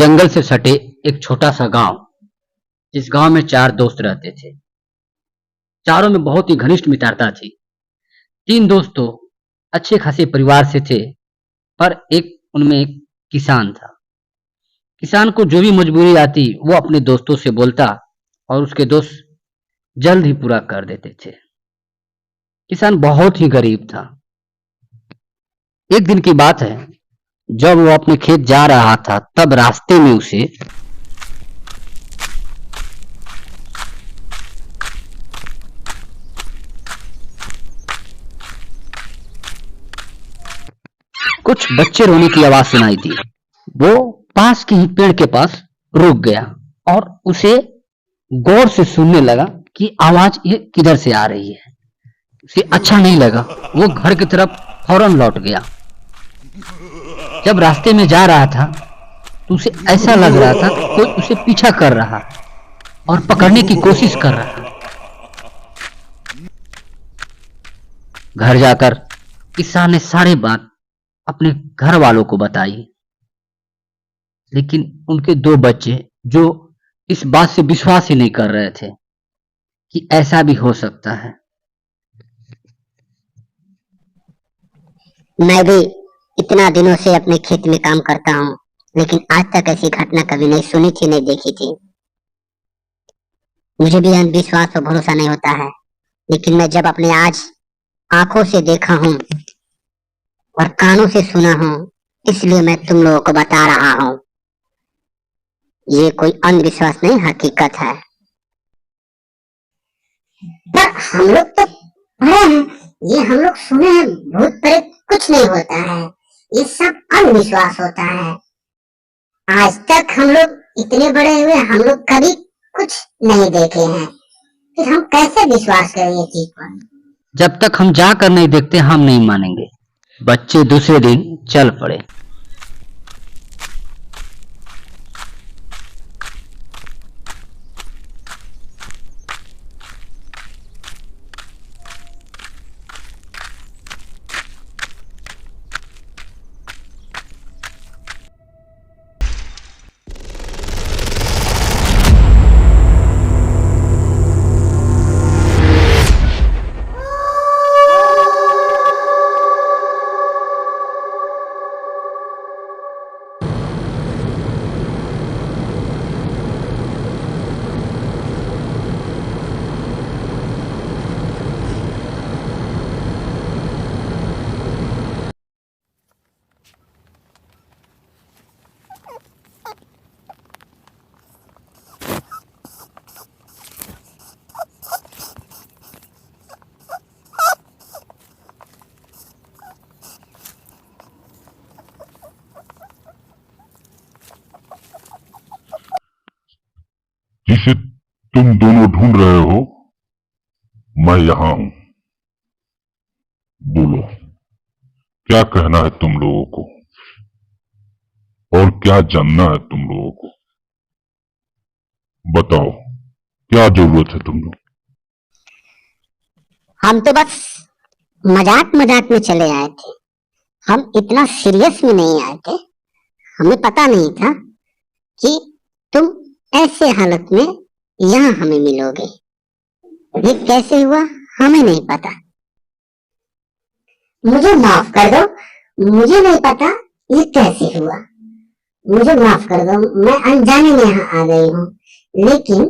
जंगल से सटे एक छोटा सा गांव। जिस गांव में चार दोस्त रहते थे। चारों में बहुत ही घनिष्ठ मित्रता थी। तीन दोस्त तो अच्छे खासे परिवार से थे, पर एक उनमें एक किसान था। किसान को जो भी मजबूरी आती वो अपने दोस्तों से बोलता और उसके दोस्त जल्द ही पूरा कर देते थे। किसान बहुत ही गरीब था। एक दिन की बात है, जब वो अपने खेत जा रहा था तब रास्ते में उसे कुछ बच्चे रोने की आवाज सुनाई दी। वो पास के ही पेड़ के पास रुक गया और उसे गौर से सुनने लगा कि आवाज ये किधर से आ रही है। उसे अच्छा नहीं लगा। वो घर की तरफ फौरन लौट गया। जब रास्ते में जा रहा था तो उसे ऐसा लग रहा था कोई उसे पीछा कर रहा और पकड़ने की कोशिश कर रहा। घर जाकर किसान ने सारी बात अपने घर वालों को बताई, लेकिन उनके दो बच्चे जो इस बात से विश्वास ही नहीं कर रहे थे कि ऐसा भी हो सकता है। मैं भी इतना दिनों से अपने खेत में काम करता हूँ, लेकिन आज तक ऐसी घटना कभी नहीं सुनी थी, नहीं देखी थी। मुझे भी अंधविश्वास और भरोसा नहीं होता है, लेकिन मैं जब अपने आज आंखों से देखा हूँ और कानों से सुना हूँ, इसलिए मैं तुम लोगों को बता रहा हूँ। ये कोई अंधविश्वास नहीं, हकीकत है। पर हम लोग तो पढ़े हैं, ये हम लोग सुने हैं, भूत प्रेत कुछ नहीं होता है, ये सब अंधविश्वास होता है। आज तक हम लोग इतने बड़े हुए, हम लोग कभी कुछ नहीं देखे हैं, फिर हम कैसे विश्वास करें ये चीज पर? जब तक हम जाकर नहीं देखते हम नहीं मानेंगे। बच्चे दूसरे दिन चल पड़े। जिसे तुम दोनों ढूंढ रहे हो, मैं यहां हूं। बोलो, क्या कहना है तुम लोगों को और क्या जानना है तुम लोगों को? बताओ, क्या जरूरत है तुम लोग? हम तो बस मजाक मजाक में चले आए थे, हम इतना सीरियस में नहीं आए थे। हमें पता नहीं था कि तुम ऐसे हालत में यहाँ हमें मिलोगे। ये कैसे हुआ हमें नहीं पता। मुझे माफ कर दो, मुझे नहीं पता ये कैसे हुआ। मुझे माफ कर दो, मैं अनजाने में यहाँ आ गई हूँ। लेकिन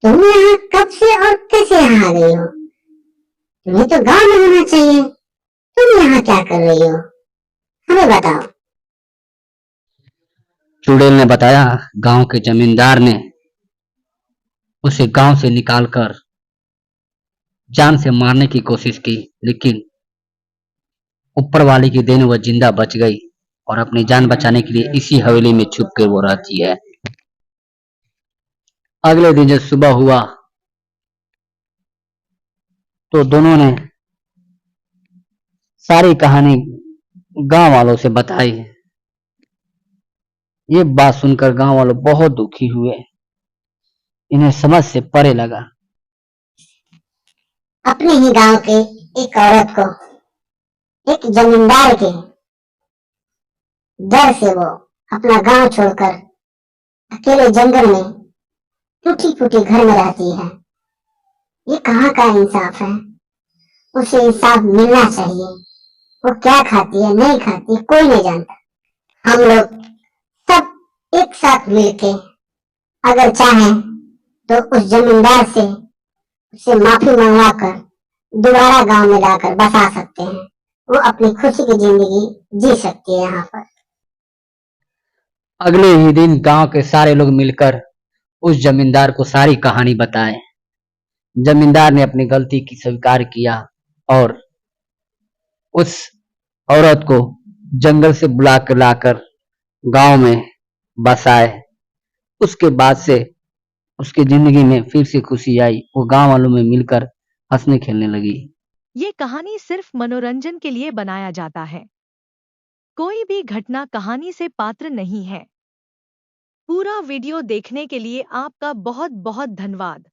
तुम यहाँ कब से और कैसे यहाँ आ गई हो? तुम्हें तो गांव में होना चाहिए, तुम यहाँ क्या कर रही हो? हमें बताओ। चुड़ैल ने बताया, गांव के जमींदार ने उसे गांव से निकालकर जान से मारने की कोशिश की, लेकिन ऊपर वाले की देन वह जिंदा बच गई और अपनी जान बचाने के लिए इसी हवेली में छुप के वो रहती है। अगले दिन जब सुबह हुआ तो दोनों ने सारी कहानी गांव वालों से बताई। ये बात सुनकर गांव वालों बहुत दुखी हुए। इन्हें समझ से परे लगा। अपने ही गांव के एक औरत को एक जमींदार के डर से वो अपना गांव छोड़कर अकेले जंगल में टूटी फूटी घर में रहती है। ये कहाँ का इंसाफ है? उसे इंसाफ मिलना चाहिए। वो क्या खाती है नहीं खाती है, कोई नहीं जानता। हम लोग सब एक साथ मिलके अगर चाहें तो उस जमींदार से उससे माफी मंगवा कर दोबारा गांव में लाकर बसा सकते हैं। वो अपनी खुशी की जिंदगी जी सकती है यहाँ पर। अगले ही दिन गांव के सारे लोग मिलकर उस जमींदार को सारी कहानी बताए। जमींदार ने अपनी गलती की स्वीकार किया और उस औरत को जंगल से बुला कर लाकर गांव में बसाए। उसके बाद से उसकी जिंदगी में फिर से खुशी आई। वो गांव वालों में मिलकर हंसने खेलने लगी। ये कहानी सिर्फ मनोरंजन के लिए बनाया जाता है। कोई भी घटना कहानी से पात्र नहीं है। पूरा वीडियो देखने के लिए आपका बहुत बहुत धन्यवाद।